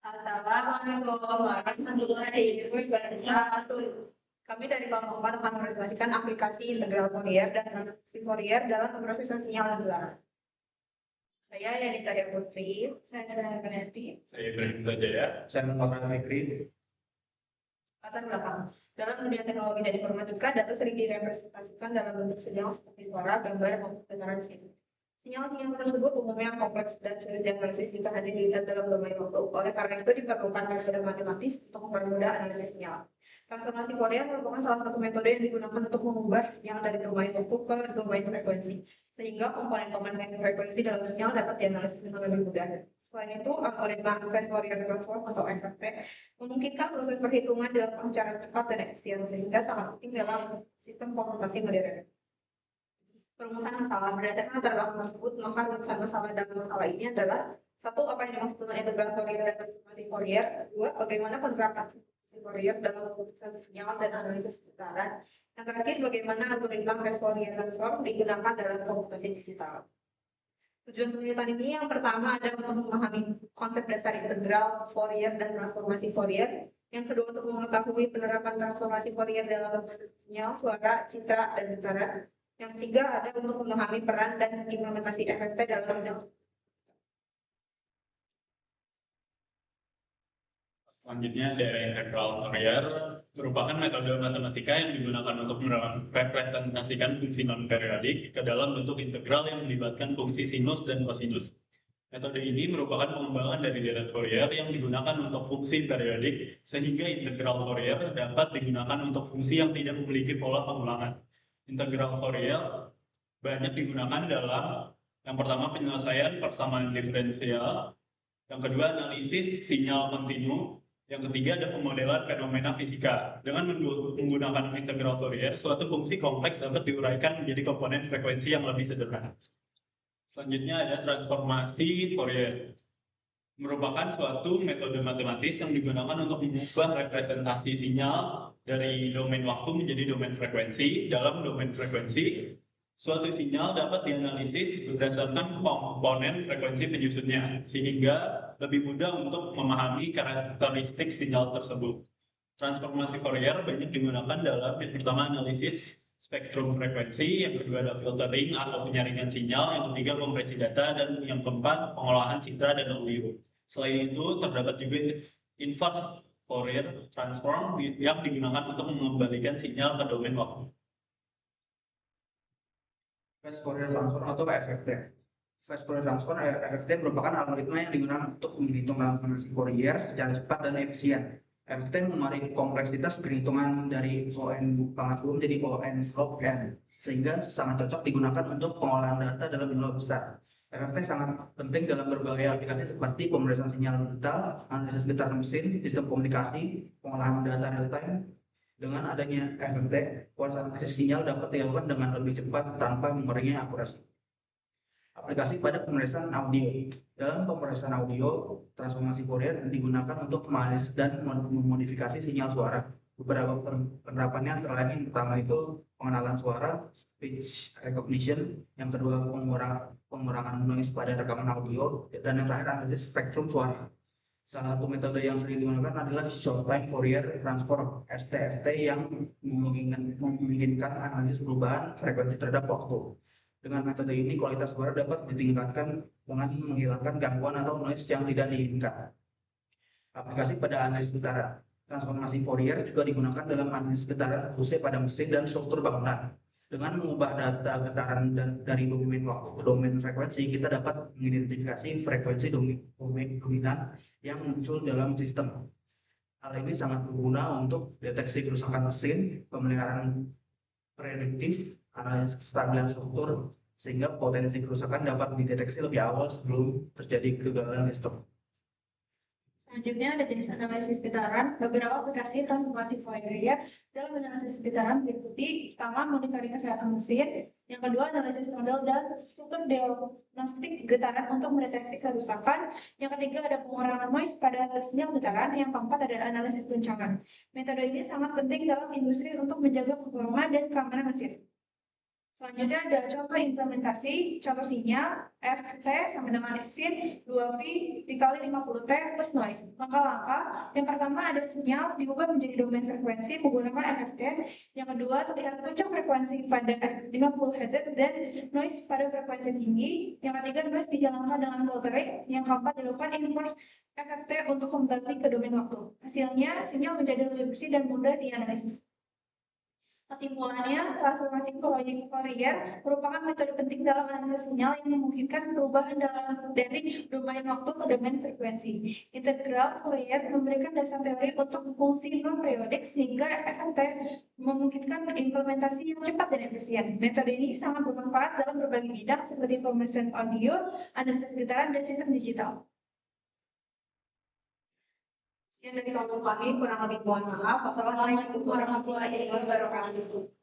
Assalamualaikum warahmatullahi wabarakatuh. Kami dari kelompok 4 akan mempresentasikan aplikasi integral Fourier dan transformasi Fourier dalam pemrosesan sinyal dan gelaran. Saya Yani Cahya Putri, saya Peneliti. Saya Ibrahim saja ya. Saya Muhammad Fikri. Latar belakang. Dalam dunia teknologi dan informatika, data sering direpresentasikan dalam bentuk sinyal seperti suara, gambar, maupun getaran mesin. Sinyal-sinyal tersebut umumnya kompleks dan sulit dianalisis jika hanya dilihat dalam domain waktu. Oleh karena itu diperlukan metode matematis untuk mempermudah analisis sinyal. Transformasi Fourier merupakan salah satu metode yang digunakan untuk mengubah sinyal dari domain waktu ke domain frekuensi, sehingga komponen-komponen frekuensi dalam sinyal dapat dianalisis dengan lebih mudah. Selain itu, algoritma Phase Fourier Transform atau FFT memungkinkan proses perhitungan dilakukan secara cepat dan efisien, sehingga sangat penting dalam sistem komputasi modern. Perumusan masalah berdasarkan latar belakang tersebut, maka rumusan masalah dalam masalah ini adalah: satu, apa yang dimaksud dengan integral Fourier dan transformasi Fourier; dua, bagaimana penerapan transformasi Fourier dalam keputusan sinyal dan analisis getaran; yang terakhir, bagaimana algoritma Phase Fourier Transform digunakan dalam komputasi digital. Tujuan penelitian ini yang pertama ada untuk memahami konsep dasar integral Fourier dan transformasi Fourier. Yang kedua, untuk mengetahui penerapan transformasi Fourier dalam sinyal, suara, citra, dan getaran. Yang ketiga ada untuk memahami peran dan implementasi FFT dalam bidang. Selanjutnya dari integral Fourier merupakan metode matematika yang digunakan untuk merepresentasikan fungsi non-periodik ke dalam bentuk integral yang melibatkan fungsi sinus dan kosinus. Metode ini merupakan pengembangan dari deret Fourier yang digunakan untuk fungsi periodik, sehingga integral Fourier dapat digunakan untuk fungsi yang tidak memiliki pola pengulangan. Integral Fourier banyak digunakan dalam yang pertama penyelesaian persamaan diferensial, yang kedua analisis sinyal kontinu, yang ketiga ada pemodelan fenomena fisika. Dengan menggunakan integral Fourier, suatu fungsi kompleks dapat diuraikan menjadi komponen frekuensi yang lebih sederhana. Selanjutnya ada transformasi Fourier. Merupakan suatu metode matematis yang digunakan untuk mengubah representasi sinyal dari domain waktu menjadi domain frekuensi. Dalam domain frekuensi, suatu sinyal dapat dianalisis berdasarkan komponen frekuensi penyusunnya, sehingga lebih mudah untuk memahami karakteristik sinyal tersebut. Transformasi Fourier banyak digunakan dalam yang pertama analisis spektrum frekuensi, yang kedua ada filtering atau penyaringan sinyal, yang ketiga kompresi data, dan yang keempat pengolahan citra dan audio. Selain itu terdapat juga inverse Fourier transform yang digunakan untuk mengembalikan sinyal ke domain waktu. Phase Fourier Transform atau FFT. Phase Fourier Transform FFT merupakan algoritma yang digunakan untuk menghitung transformasi Fourier secara cepat dan efisien. FFT memiliki kompleksitas perhitungan dari ON pangkat U menjadi ON log n, sehingga sangat cocok digunakan untuk pengolahan data dalam jumlah besar. FFT sangat penting dalam berbagai aplikasi seperti pemeriksaan sinyal digital, analisis getaran mesin, sistem komunikasi, pengolahan data real time. Dengan adanya FFT, proses analisis sinyal dapat dilakukan dengan lebih cepat tanpa mengurangi akurasi. Aplikasi pada pemeriksaan audio. Dalam pemeriksaan audio, transformasi Fourier digunakan untuk menganalisis dan memodifikasi sinyal suara. Beberapa penerapannya antara lain yang pertama itu pengenalan suara, speech recognition, yang kedua pengurangan noise pada rekaman audio, dan yang terakhir analisis spektrum suara. Salah satu metode yang sering digunakan adalah short time Fourier transform (STFT) yang memungkinkan analisis perubahan frekuensi terhadap waktu. Dengan metode ini, kualitas suara dapat ditingkatkan dengan menghilangkan gangguan atau noise yang tidak diinginkan. Aplikasi pada analisis getaran. Transformasi Fourier juga digunakan dalam analisis getaran khususnya pada mesin dan struktur bangunan. Dengan mengubah data getaran dari domain waktu ke domain frekuensi, kita dapat mengidentifikasi frekuensi dominan yang muncul dalam sistem. Hal ini sangat berguna untuk deteksi kerusakan mesin, pemeliharaan prediktif, analisis kestabilan struktur, sehingga potensi kerusakan dapat dideteksi lebih awal sebelum terjadi kegagalan sistem. Selanjutnya ada jenis analisis getaran. Beberapa aplikasi transformasi Fourier dalam analisis getaran meliputi: pertama, monitoring kesehatan mesin; yang kedua, analisis model dan struktur diagnostik getaran untuk mendeteksi kerusakan; yang ketiga, ada pengurangan noise pada sinyal getaran; yang keempat, ada analisis guncangan. Metode ini sangat penting dalam industri untuk menjaga performa dan keamanan mesin. Selanjutnya ada contoh implementasi, contoh sinyal, FT sama dengan sin 2V dikali 50T plus noise. Langkah-langkah, yang pertama ada sinyal diubah menjadi domain frekuensi menggunakan FFT. Yang kedua, terlihat puncak frekuensi pada 50 Hz dan noise pada frekuensi tinggi. Yang ketiga, noise dihilangkan dengan filtering. Yang keempat, dilakukan inverse FFT untuk kembali ke domain waktu. Hasilnya, sinyal menjadi lebih bersih dan mudah dianalisis. Kesimpulannya, transformasi Fourier merupakan metode penting dalam analisis sinyal yang memungkinkan perubahan dari domain waktu ke domain frekuensi. Integral Fourier memberikan dasar teori untuk fungsi non-periodik sehingga efektif memungkinkan implementasi yang cepat dan efisien. Metode ini sangat bermanfaat dalam berbagai bidang seperti pemeriksaan audio, analisis getaran, dan sistem digital. Yang dari kamu kami kurang lebih mohon maaf. Wassalamualaikum warahmatullahi wabarakatuh.